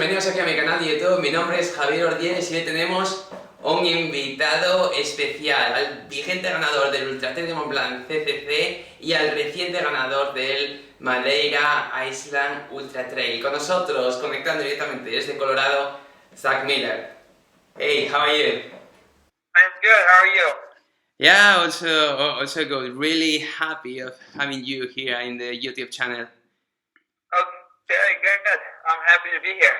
bienvenidos aquí a mi canal de YouTube. Mi nombre es Javier Ordienes y hoy tenemos un invitado especial, al vigente ganador del Ultra Trail de Mont Blanc CCC y al reciente ganador del Madeira Island Ultra Trail. Con nosotros, conectando directamente desde Colorado, Zach Miller. Hey, how are you? I'm good. How are you? Yeah, also good. Really happy of having you here in the YouTube channel. Okay, good. I'm happy to be here.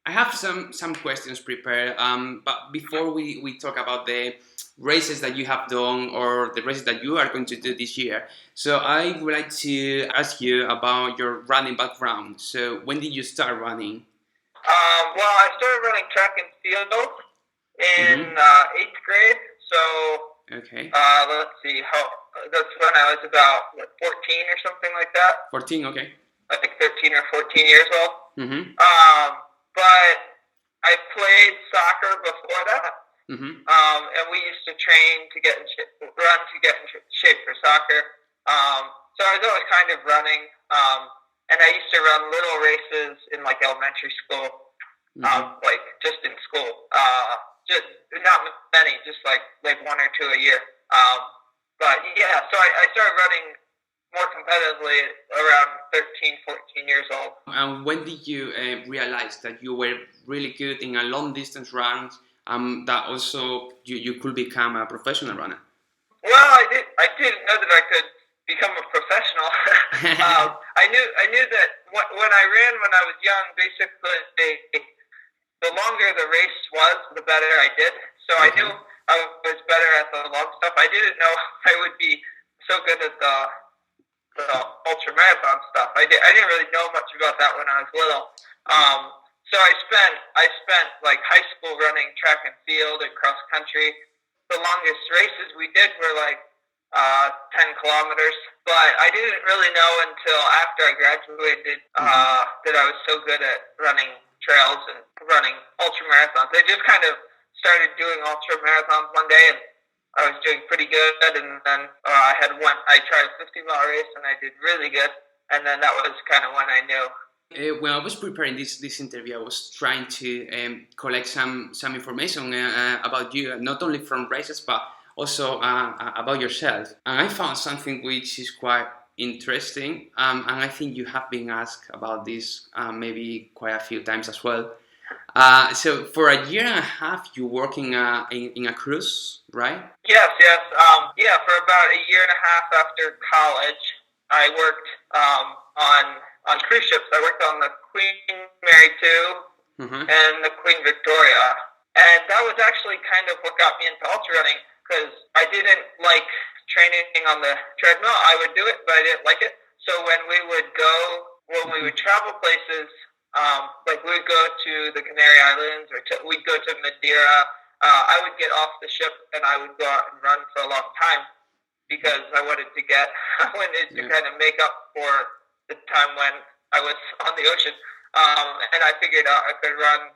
I have some questions prepared, but before we talk about the races that you have done or the races that you are going to do this year, so I would like to ask you about your running background. So when did you start running? Well, I started running track and field in 8th grade. So Okay. Let's see, that's when I was about 14 or something like that. 14, okay. I think 13 or 14 years old. Mm-hmm. But I played soccer before that. Mm-hmm. And we used to train to get in shape for soccer. So I was always kind of running. And I used to run little races in like elementary school, like just in school. Just not many, just like one or two a year. But yeah, so I started running more competitively around 13, 14 years old. And when did you realize that you were really good in a long distance runs? That also you could become a professional runner. Well, I didn't know that I could become a professional. I knew that when I ran when I was young, basically the longer the race was, the better I did. So I knew I was better at the long stuff. I didn't know I would be so good at the ultra marathon stuff. I didn't really know much about that when I was little. So I spent like high school running track and field and cross country. The longest races we did were like 10 kilometers, but I didn't really know until after I graduated that I was so good at running trails and running ultra marathons. I just kind of started doing ultra marathons one day, and I was doing pretty good. And then I tried a 50-mile race, and I did really good. And then that was kind of when I knew. When I was preparing this interview, I was trying to collect some information about you, not only from races, but also about yourself. And I found something which is quite interesting, and I think you have been asked about this maybe quite a few times as well. So for a year and a half, you working in a cruise, right? Yes. For about a year and a half after college, I worked on cruise ships. I worked on the Queen Mary II and the Queen Victoria, and that was actually kind of what got me into ultra running, because I didn't like training on the treadmill. I would do it, but I didn't like it. So when we would travel places, like we would go to the Canary Islands or we'd go to Madeira, I would get off the ship and I would go out and run for a long time, because I wanted to kind of make up for the time when I was on the ocean. And I figured out I could run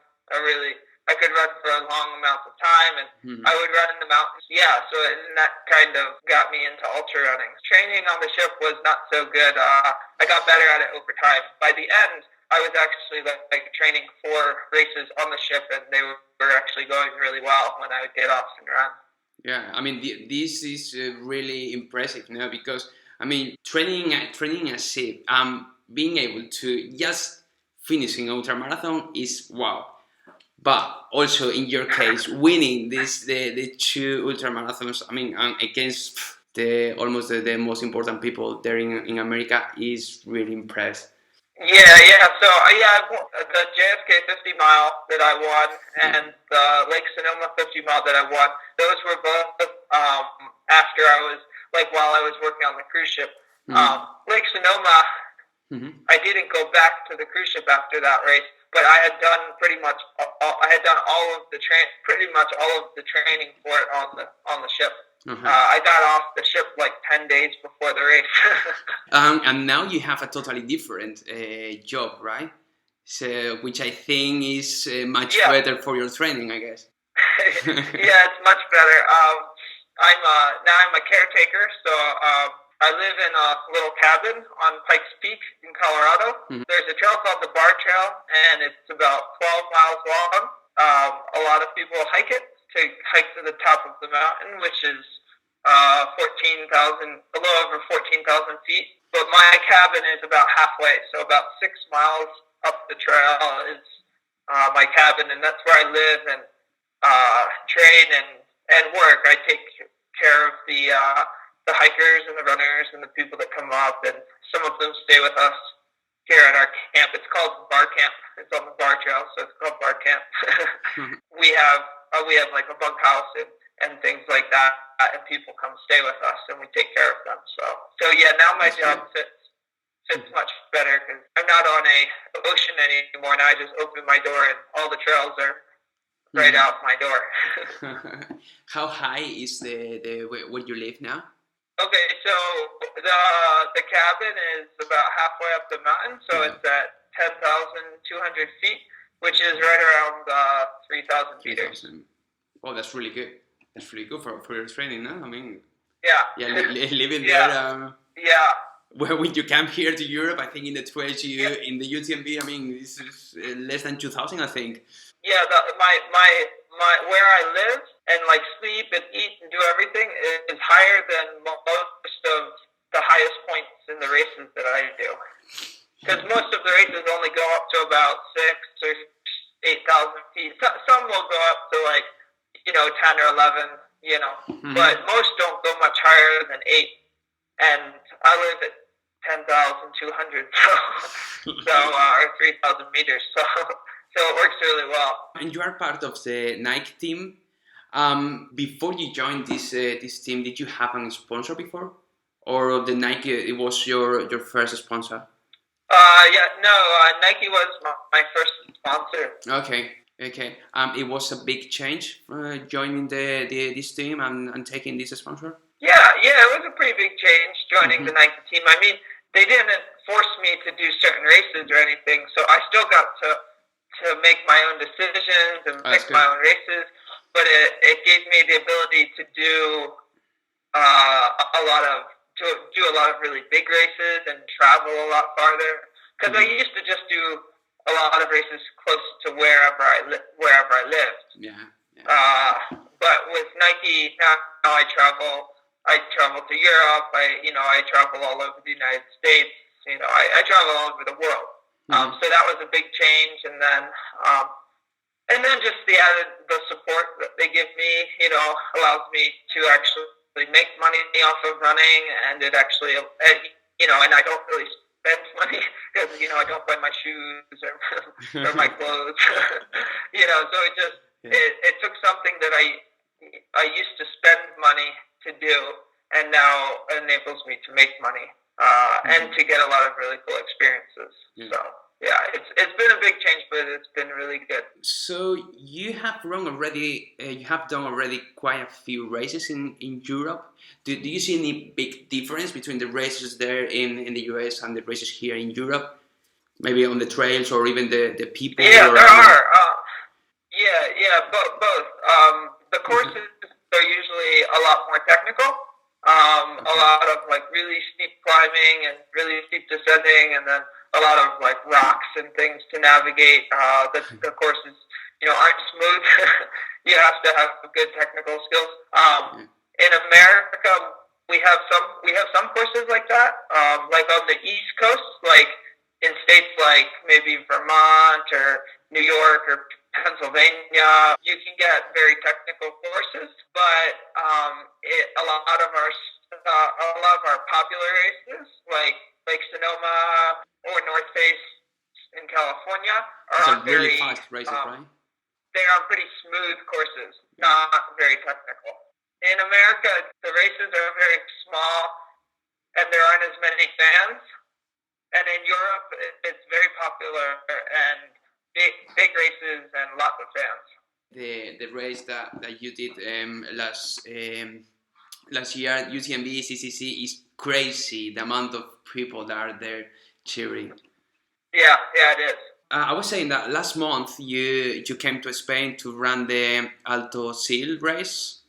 for a long amount of time, and I would run in the mountains. Yeah, so that kind of got me into ultra running. Training on the ship was not so good. I got better at it over time. By the end, I was actually like training for races on the ship, and they were actually going really well when I would get off and run. Yeah, I mean, this is really impressive, you know, because I mean, training a ship, being able to just finishing ultra marathon is wow. But also in your case, winning the two ultra marathons, I mean, against almost the most important people there in America is really impressive. Yeah. So the JFK 50 mile that I won and the Lake Sonoma 50 mile that I won, those were both after I was while I was working on the cruise ship. Lake Sonoma, I didn't go back to the cruise ship after that race, but I had done pretty much all of the training for it on the ship. I got off the ship like 10 days before the race. And now you have a totally different job, right? So, which I think is much better for your training, I guess. Yeah, it's much better. I'm a caretaker, so I live in a little cabin on Pikes Peak in Colorado. There's a trail called the Barr Trail, and it's about 12 miles long. A lot of people hike it to the top of the mountain, which is 14,000, a little over 14,000 feet. But my cabin is about halfway, so about 6 miles up the trail is my cabin, and that's where I live and train and work. I take care of the hikers and the runners and the people that come up, and some of them stay with us here at our camp. It's called Barr Camp. It's on the Barr Trail, so it's called Barr Camp. we have like a bunkhouse and things like that, and people come stay with us, and we take care of them. So yeah, now my job fits much better because I'm not on a ocean anymore. Now I just open my door, and all the trails are right out my door. How high is the where you live now? Okay, so the cabin is about halfway up the mountain, so it's at 10,200 feet, which is right around 3,000 meters. Oh, that's really good. That's really good for your training, no? I mean, living there. When you come here to Europe, I think in the trails in the UTMB, I mean, this is less than 2,000, I think. Yeah, my where I live and like sleep and eat and do everything is higher than most of the highest points in the races that I do. Because most of the races only go up to about 6 or 8,000 feet. Some will go up to 10 or 11, but most don't go much higher than 8. And I live at 10,200, or 3,000 meters. So it works really well. And you are part of the Nike team. Before you joined this team, did you have a sponsor before, or the Nike it was your first sponsor? Nike was my first sponsor. Okay. It was a big change joining this team and taking this sponsor. Yeah, it was a pretty big change joining the Nike team. I mean, they didn't force me to do certain races or anything, so I still got to make my own decisions and pick my own races, but it gave me the ability to do a lot of really big races and travel a lot farther. Because I used to just do a lot of races close to wherever I lived. Yeah. But with Nike now, I travel to Europe. I travel all over the United States. I travel all over the world. So that was a big change, and then just the support that they give me, allows me to actually make money off of running, and it actually, and I don't really spend money because I don't buy my shoes or my clothes, So it took something that I used to spend money to do, and now enables me to make money. And to get a lot of really cool experiences. So yeah, it's been a big change, but it's been really good. So you have run already. You have done already quite a few races in Europe. Do you see any big difference between the races there in the US and the races here in Europe? Maybe on the trails or even the people. Yeah, there are. Both. The courses are usually a lot more technical. A lot of really steep climbing and really steep descending, and then a lot of rocks and things to navigate. The courses, aren't smooth. You have to have good technical skills. In America, we have some courses like that. Like on the East Coast, like in states like maybe Vermont or New York or Pennsylvania, you can get very technical courses, but a lot of our popular races, like Sonoma or North Face in California, are on really very fast races, right? They're on pretty smooth courses, not very technical. In America, the races are very small, and there aren't as many fans. And in Europe, it's very popular and big races and lots of fans. The race that you did last year, UTMB, CCC, is crazy. The amount of people that are there cheering. Yeah, it is. I was saying that last month you came to Spain to run the Alto Sil race,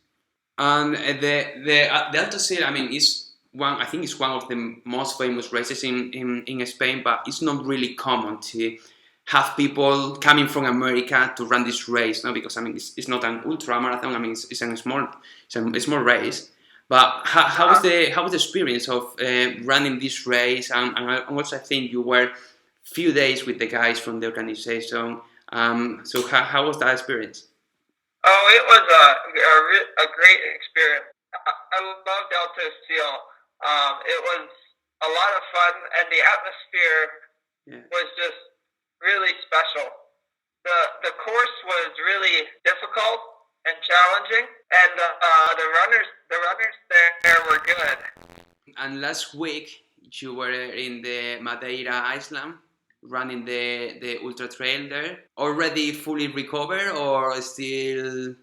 and the Alto Sil, I mean, is I think it's one of the most famous races in Spain, but it's not really common to have people coming from America to run this race, no? Because I mean, it's not an ultra marathon. I mean, it's a small race. But how was the experience of running this race? And also, I think you were few days with the guys from the organization. So how was that experience? Oh, it was a great experience. I loved Alto Steel. It was a lot of fun, and the atmosphere was just really special. The course was really difficult and challenging, and the runners there were good. And last week you were in the Madeira Island running the ultra trail there. Already fully recovered or still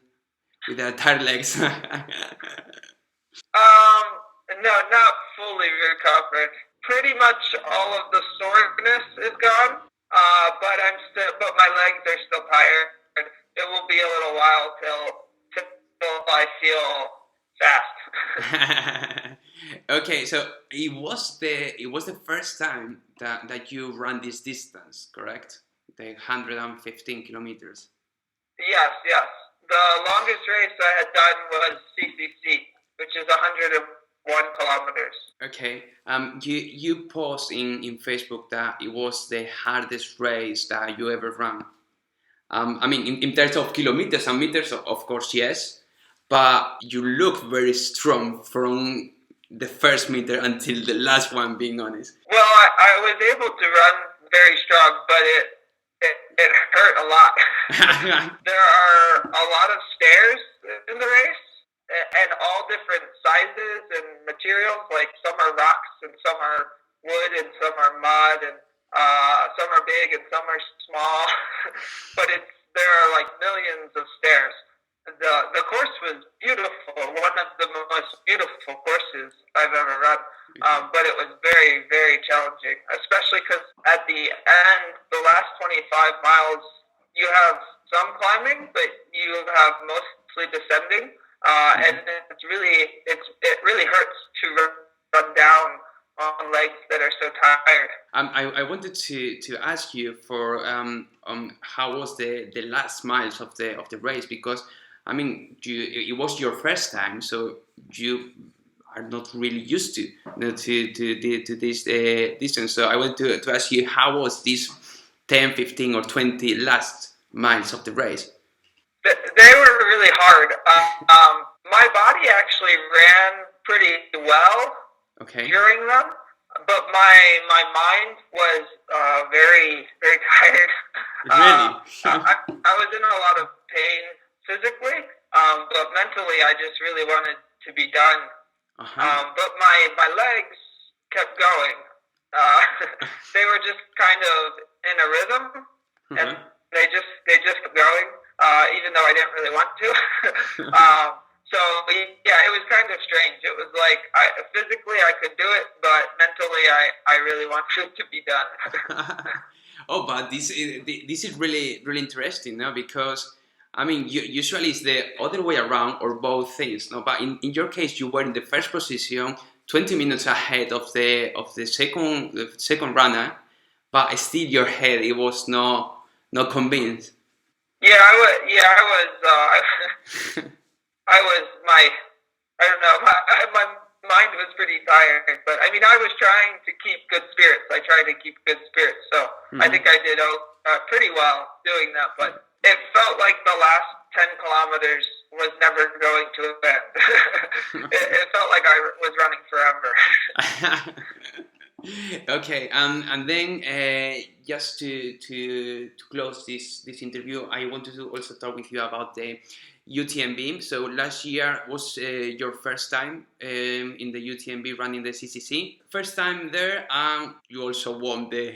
with the tired legs? No, not fully recovered. Pretty much all of the soreness is gone, but my legs are still tired. It will be a little while till I feel fast. Okay, so it was the first time that you ran this distance, correct? The 115 kilometers. Yes. The longest race I had done was CCC, which is 101 kilometers. Okay. You post in Facebook that it was the hardest race that you ever ran. I mean, in terms of kilometers and meters, of course, yes. But you look very strong from the first meter until the last one, being honest. Well, I was able to run very strong, but it hurt a lot. There are a lot of stairs in the race, and all different sizes and materials. Like some are rocks, and some are wood, and some are mud, and some are big, and some are small. But there are like millions of stairs. The course was beautiful, one of the most beautiful courses I've ever run, but it was very, very challenging, especially because at the end, the last 25 miles, you have some climbing, but you have mostly descending, and it really hurts to run down on legs that are so tired. I wanted to ask you for how was the last miles of the race, because I mean, it was your first time, so you are not really used to this distance. So I want to ask you, how was this 10, 15, or 20 last miles of the race? They were really hard. My body actually ran pretty well during them, but my mind was very, very tired. Really? I was in a lot of pain physically, but mentally I just really wanted to be done. But my legs kept going. They were just kind of in a rhythm, and they just kept going, even though I didn't really want to. So yeah, it was kind of strange. It was like physically I could do it, but mentally I really wanted to be done. Oh, but this is really, really interesting, no? Because I mean, usually it's the other way around, or both things, no? But in your case, you were in the first position, 20 minutes ahead of the second runner, but still your head, it was not convinced. Yeah, I was I don't know, my mind was pretty tired, but I mean, I was trying to keep good spirits. I tried to keep good spirits, so I think I did pretty well doing that, but it felt like the last 10 kilometers was never going to end. It felt like I was running forever. Okay, and then just to close this interview, I wanted to also talk with you about the UTMB. So last year was your first time in the UTMB running the CCC. First time there, you also won the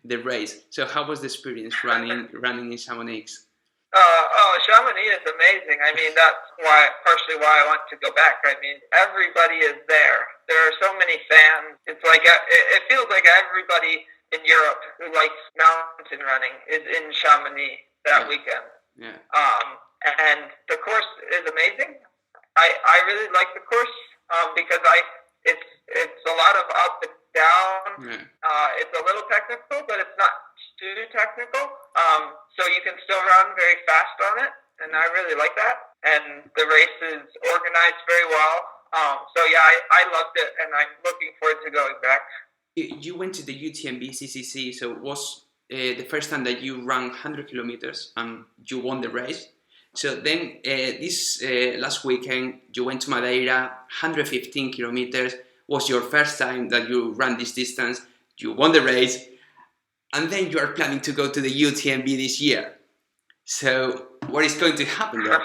the race. So how was the experience running in Chamonix? Chamonix is amazing. I mean, that's partially why I want to go back. I mean, everybody is there. There are so many fans. It's like it feels like everybody in Europe who likes mountain running is in Chamonix that weekend. Yeah. And the course is amazing. I really like the course because it's a lot of up and down. Yeah. It's a little technical, but it's not too technical. So you can still run very fast on it, and I really like that. And the race is organized very well. So yeah, I loved it, and I'm looking forward to going back. You went to the UTMB CCC, so it was the first time that you ran 100 kilometers and you won the race. So then this last weekend you went to Madeira, 115 kilometers, was your first time that you ran this distance, you won the race, and then you are planning to go to the UTMB this year. So what is going to happen there?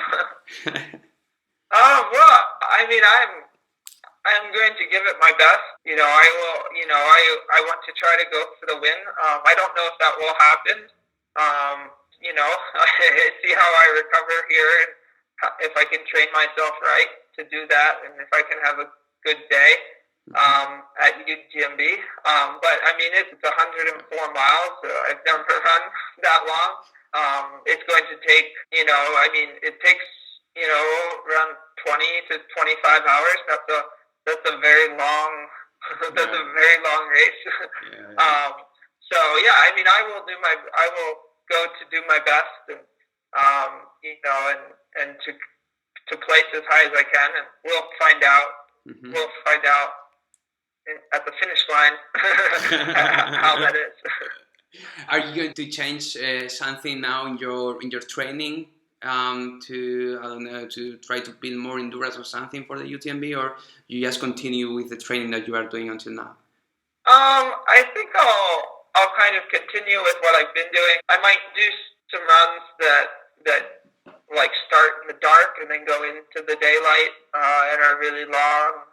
Well, I mean, I'm going to give it my best. You know, I will. You know, I want to try to go for the win. I don't know if that will happen. You know, see how I recover here, and if I can train myself right to do that, and if I can have a good day at UTMB. But I mean, it's 104 miles. I've never run that long. It's going to take. You know, I mean, it takes. You know, around 20 to 25 hours. That's a very long. That's a very long race. Yeah. So yeah, I mean, I will go to do my best, and you know, and to place as high as I can, and we'll find out. Mm-hmm. We'll find out at the finish line how that is. Are you going to change something now in your training to, I don't know, to try to build more endurance or something for the UTMB, or you just continue with the training that you are doing until now? I think I'll kind of continue with what I've been doing. I might do some runs that like start in the dark and then go into the daylight and are really long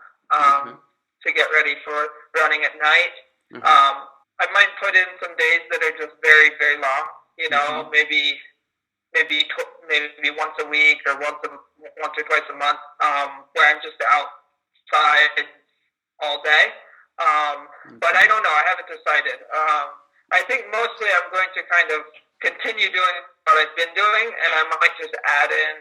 to get ready for running at night. Mm-hmm. I might put in some days that are just very, very long. You know, maybe once a week or once or twice a month, where I'm just outside all day. But I don't know. I haven't decided. I think mostly I'm going to kind of continue doing what I've been doing, and I might just add in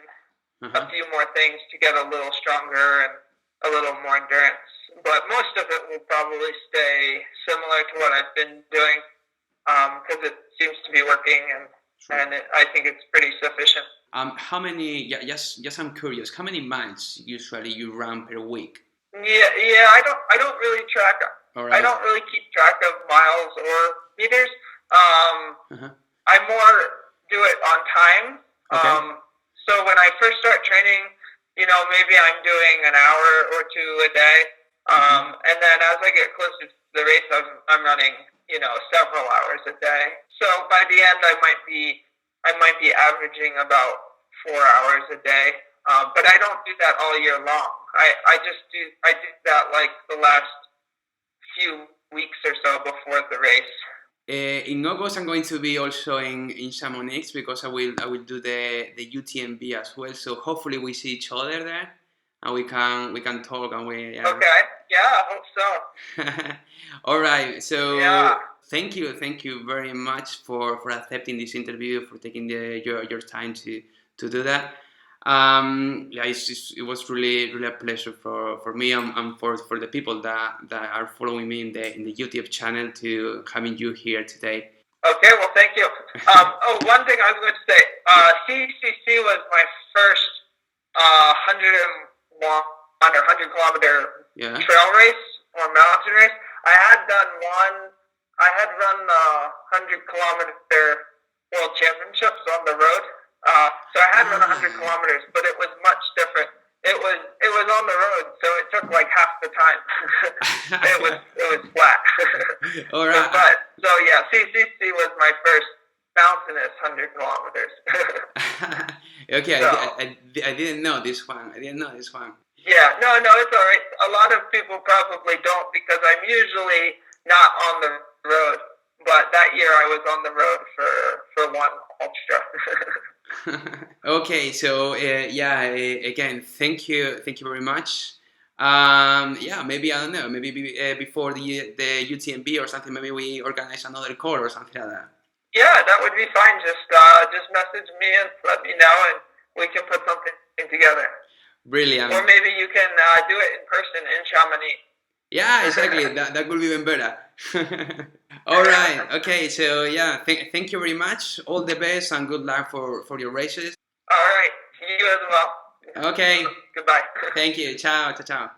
a few more things to get a little stronger and a little more endurance. But most of it will probably stay similar to what I've been doing because it seems to be working, and I think it's pretty sufficient. How many? Yes. I'm curious. How many miles usually you run per week? Yeah. I don't really track. Right. I don't really keep track of miles or meters. I more do it on time. Okay. So when I first start training, you know, maybe I'm doing an hour or two a day, and then as I get closer to the race, I'm running, you know, several hours a day. So by the end, I might be averaging about 4 hours a day. But I don't do that all year long. I do that like the last few weeks or so before the race. In August, I'm going to be also in Chamonix because I will do the UTMB as well. So hopefully we see each other there, and we can talk and we. Okay. Yeah, I hope so. All right. So yeah. Thank you very much for accepting this interview, for taking your time to do that. It was really a pleasure for me and for the people that are following me in the YouTube channel to having you here today. Okay, well, thank you. One thing I was going to say, CCC was my first 101 or 100 kilometer trail race or mountain race. I had run the 100 kilometer world championships on the road. So I had run 100 kilometers, but it was much different. It was on the road, so it took like half the time. it was flat. All right. So yeah, CCC was my first mountainous 100 kilometers. Okay, so, I didn't know this one. Yeah, no, it's all right. A lot of people probably don't because I'm usually not on the road. But that year I was on the road for one ultra. Okay, so again, thank you very much. Maybe I don't know, maybe before the UTMB or something, maybe we organize another call or something like that. Yeah, that would be fine. Just message me and let me know, and we can put something together. Brilliant. Or maybe you can do it in person in Chamonix. Yeah, exactly. That could be even better. All right. Okay. So yeah, thank you very much. All the best and good luck for your races. All right. You as well. Okay. Goodbye. Thank you. Chao, chao, chao.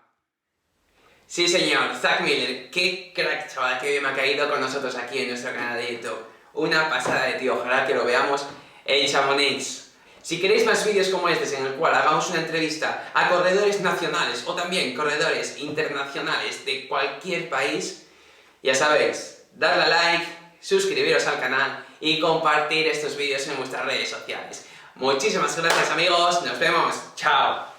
Sí, señor, Zach Miller, qué crack, chaval, que bien me ha caído con nosotros aquí en nuestro canal de YouTube. Una pasada de tío, ojalá que lo veamos en Chamonix. Si queréis más vídeos como este en el cual hagamos una entrevista a corredores nacionales o también corredores internacionales de cualquier país, ya sabéis, darle a like, suscribiros al canal y compartir estos vídeos en vuestras redes sociales. Muchísimas gracias amigos, nos vemos, chao.